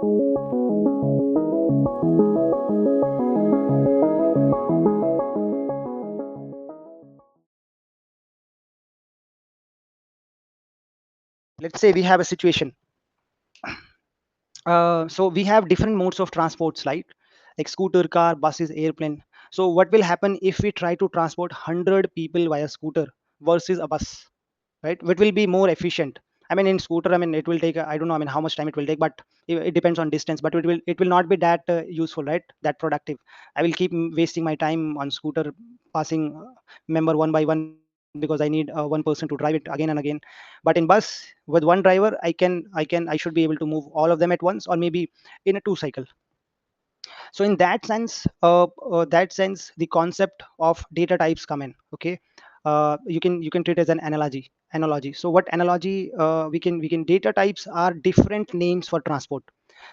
Let's say we have a situation. So we have different modes of transports, like scooter, car, buses, airplane. So what will happen if we try to transport 100 people via scooter versus a bus, right? What will be more efficient? I mean, in scooter, I mean, it will take, I don't know, I mean, how much time it will take, but it depends on distance, but it will not be that useful, right? That productive. I will keep wasting my time on scooter, passing member one by one, because I need one person to drive it again and again. But in bus, with one driver, I should be able to move all of them at once, or maybe in a two cycle. So in that sense, the concept of data types come in. Okay, you can treat as an analogy. So what analogy, we can data types are different names for transport.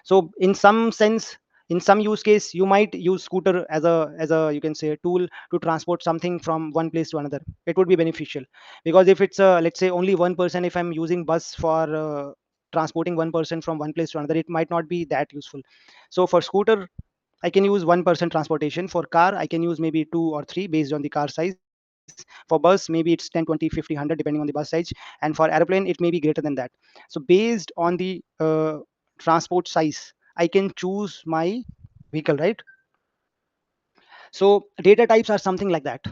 So in some sense, in some use case, you might use scooter as a you can say a tool to transport something from one place to another. It would be beneficial, because if it's let's say only one person, if I'm using bus for transporting one person from one place to another, it might not be that useful. So for scooter, I can use one person transportation. For car, I can use maybe two or three based on the car size. For bus, maybe it's 10, 20, 50, 100 depending on the bus size. And for airplane, it may be greater than that. So based on the transport size, I can choose my vehicle, right? So data types are something like that.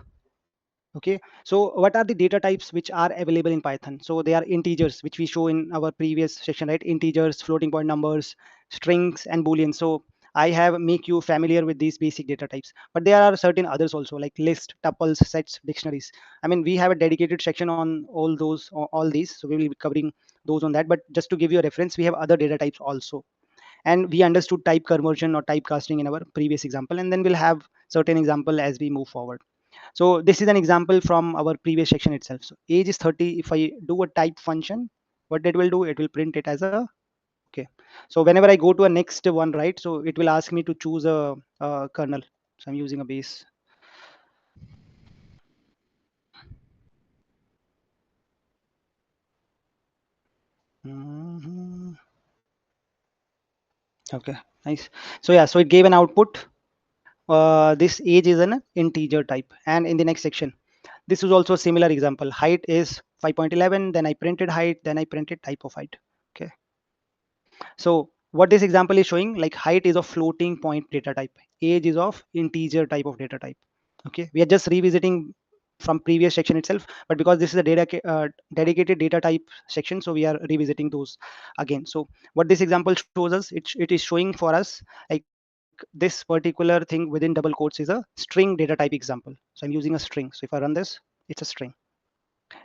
Okay, so what are the data types which are available in Python? So they are integers, which we show in our previous section, right? Integers, floating point numbers, strings, and boolean. So I have make you familiar with these basic data types, but there are certain others also, like list, tuples, sets, dictionaries. I mean, we have a dedicated section on all those, all these, so we will be covering those on that. But just to give you a reference, we have other data types also, and we understood type conversion or typecasting in our previous example, and then we'll have certain example as we move forward. So this is an example from our previous section itself. So age is 30. If I do a type function, what it will do, it will print it as a, okay. So whenever I go to a next one, right, so it will ask me to choose a kernel. So I'm using a base. Mhm. Okay, nice. So yeah, so it gave an output. This age is an integer type. And in the next section, this is also a similar example. Height is 5.11. Then I printed height. Then I printed type of height. Okay. So what this example is showing, like height is of floating point data type, age is of integer type of data type. Okay, we are just revisiting from previous section itself, but because this is a dedicated data type section, so we are revisiting those again. So what this example shows us, it is showing for us like this particular thing within double quotes is a string data type example. So I'm using a string. So if I run this, it's a string.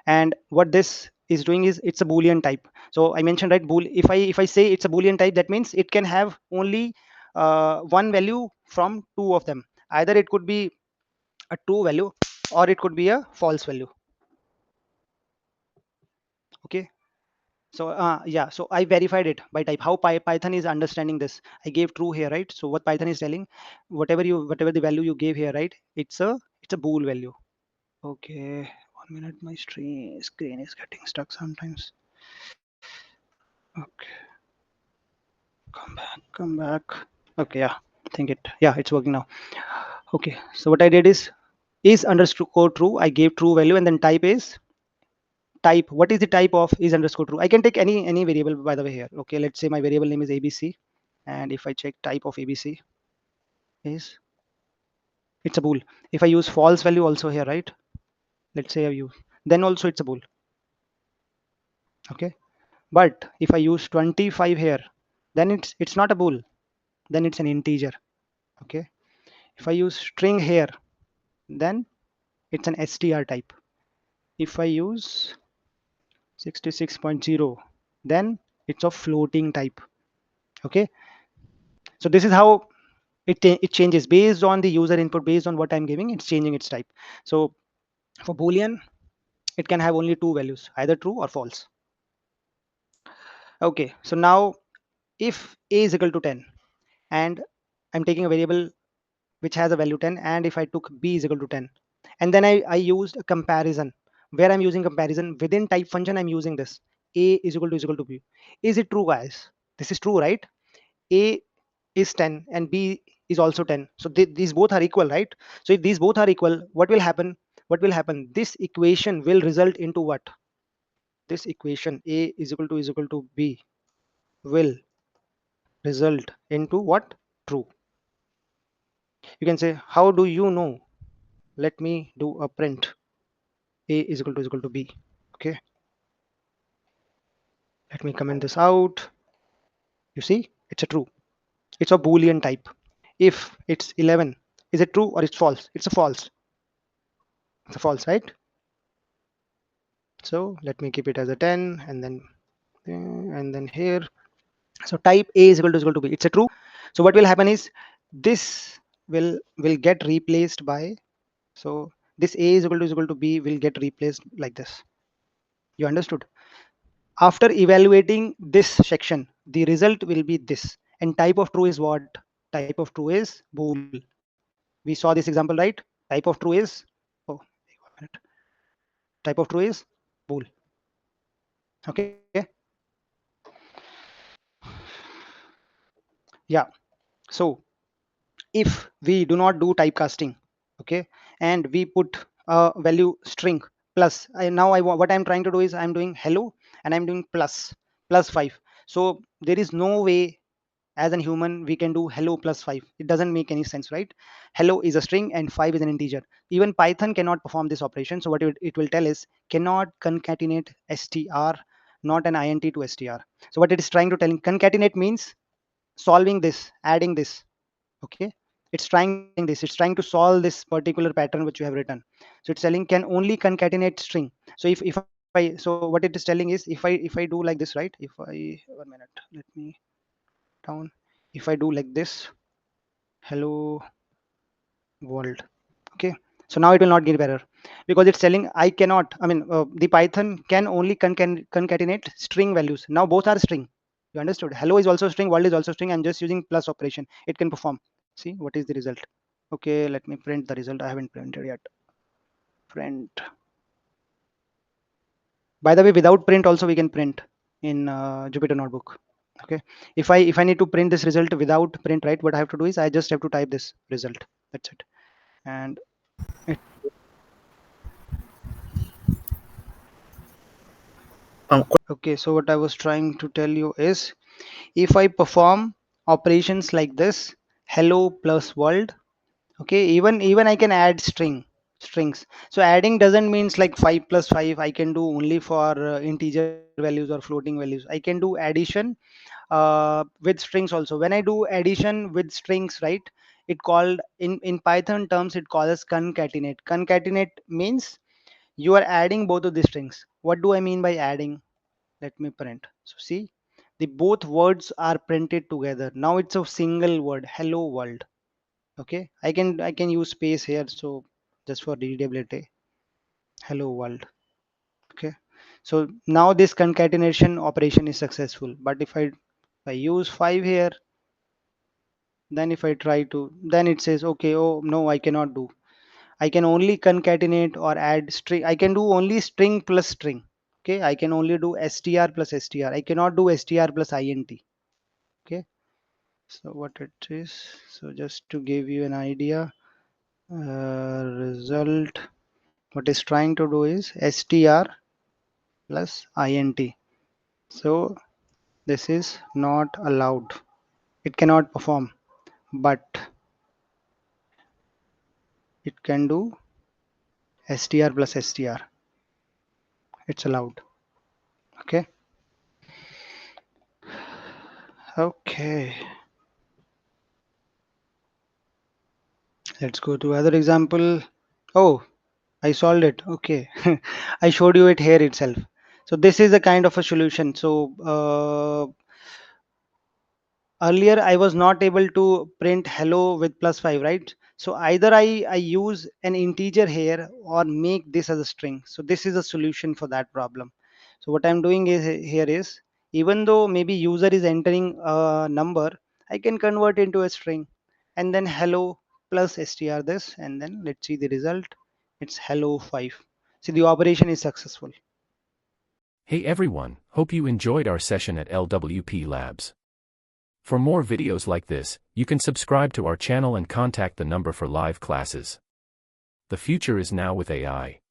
And what this is doing is it's a boolean type. So I mentioned, right, bool, if I say it's a boolean type, that means it can have only one value from two of them. Either it could be a true value, or it could be a false value. Okay, so yeah, so I verified it by type. How Python is understanding this, I gave true here, right? So what Python is telling, whatever the value you gave here, right, it's a bool value. Okay, 1 minute, my screen is getting stuck sometimes. Okay, come back. Okay, yeah, I think it's working now. Okay, so what I did is underscore true, I gave true value, and then type, what is the type of is underscore true. I can take any variable, by the way, here. Okay, let's say my variable name is abc, and if I check type of abc is, it's a bool. If I use false value also here, right, let's say I use, then also it's a bool. Okay, but if I use 25 here, then it's not a bool, then it's an integer. Okay, if I use string here, then it's an str type. If I use 66.0, then it's a floating type. Okay, so this is how it changes based on the user input, based on what I'm giving, it's changing its type. So for boolean, it can have only two values, either true or false. Okay, so now if a is equal to 10, and I'm taking a variable which has a value 10, and if I took b is equal to 10, and then I used a comparison, where I'm using comparison within type function, I'm using this a is equal to b. Is it true, guys? This is true, right? A is 10 and B is also 10. So these both are equal, right? So if these both are equal, what will happen? What will happen? This equation will result into what? This equation A is equal to B will result into what? True. You can say, how do you know? Let me do a print. A is equal to B. Okay. Let me comment this out. You see, it's a true. It's a Boolean type. If it's 11, is it true or it's false? It's a false. It's a false, right? So let me keep it as a 10 and then here. So type A is equal to B. It's a true. So what will happen is this will get replaced by, so this A is equal to B will get replaced like this. You understood? After evaluating this section, the result will be this. And type of true is what? Type of true is bool. We saw this example, right? Type of true is, oh, 1 minute. Type of true is bool. Okay. Yeah. So if we do not do typecasting, okay, and we put a value string plus, what I'm trying to do is I'm doing hello and I'm doing plus 5. So there is no way as an human we can do hello plus 5. It doesn't make any sense, right? Hello is a string and 5 is an integer. Even Python cannot perform this operation. So what it will tell is cannot concatenate str, not an int to str. So what it is trying to tell, concatenate means solving this, adding this. Okay, it's trying this, it's trying to solve this particular pattern which you have written. So it's telling can only concatenate string. So if I, so what it is telling is if I do like this, right? If I, 1 minute, let me down. If I do like this, hello world. Okay, so now it will not give error because it's telling I cannot, I mean the Python can only concatenate string values. Now both are string. You understood? Hello is also string, world is also string. I'm just using plus operation, it can perform. See what is the result? Okay, let me print the result. I haven't printed yet. Print. By the way, without print also we can print in Jupyter Notebook. Okay, if I need to print this result without print, right, what I have to do is I just have to type this result. That's it. And it, okay, so what I was trying to tell you is if I perform operations like this, hello plus world, okay, even I can add strings. So adding doesn't means like 5 plus 5 I can do only for integer values or floating values. I can do addition with strings also. When I do addition with strings, right, it called in Python terms it calls concatenate. Concatenate means you are adding both of the strings. What do I mean by adding? Let me print. So see, the both words are printed together. Now it's a single word, hello world. Okay, I can use space here, so just for readability, hello world. Okay, so now this concatenation operation is successful. But if I use 5 here, then if I try to, then it says okay, oh no, I cannot do. I can only concatenate or add string. I can do only string plus string. Okay, I can only do str plus str. I cannot do str plus int. Okay, so what it is, so just to give you an idea, result, what is trying to do is str plus int. So this is not allowed, it cannot perform, but it can do str plus str, it's allowed. Okay, okay, let's go to other example. Oh, I solved it. Okay, I showed you it here itself. So this is a kind of a solution. So earlier I was not able to print hello with plus 5, right? So either I use an integer here or make this as a string. So this is a solution for that problem. So what I'm doing is here is, even though maybe user is entering a number, I can convert into a string and then hello plus str this, and then let's see the result. It's hello 5. See, the operation is successful. Hey everyone, hope you enjoyed our session at LWP Labs. For more videos like this, you can subscribe to our channel and contact the number for live classes. The future is now with AI.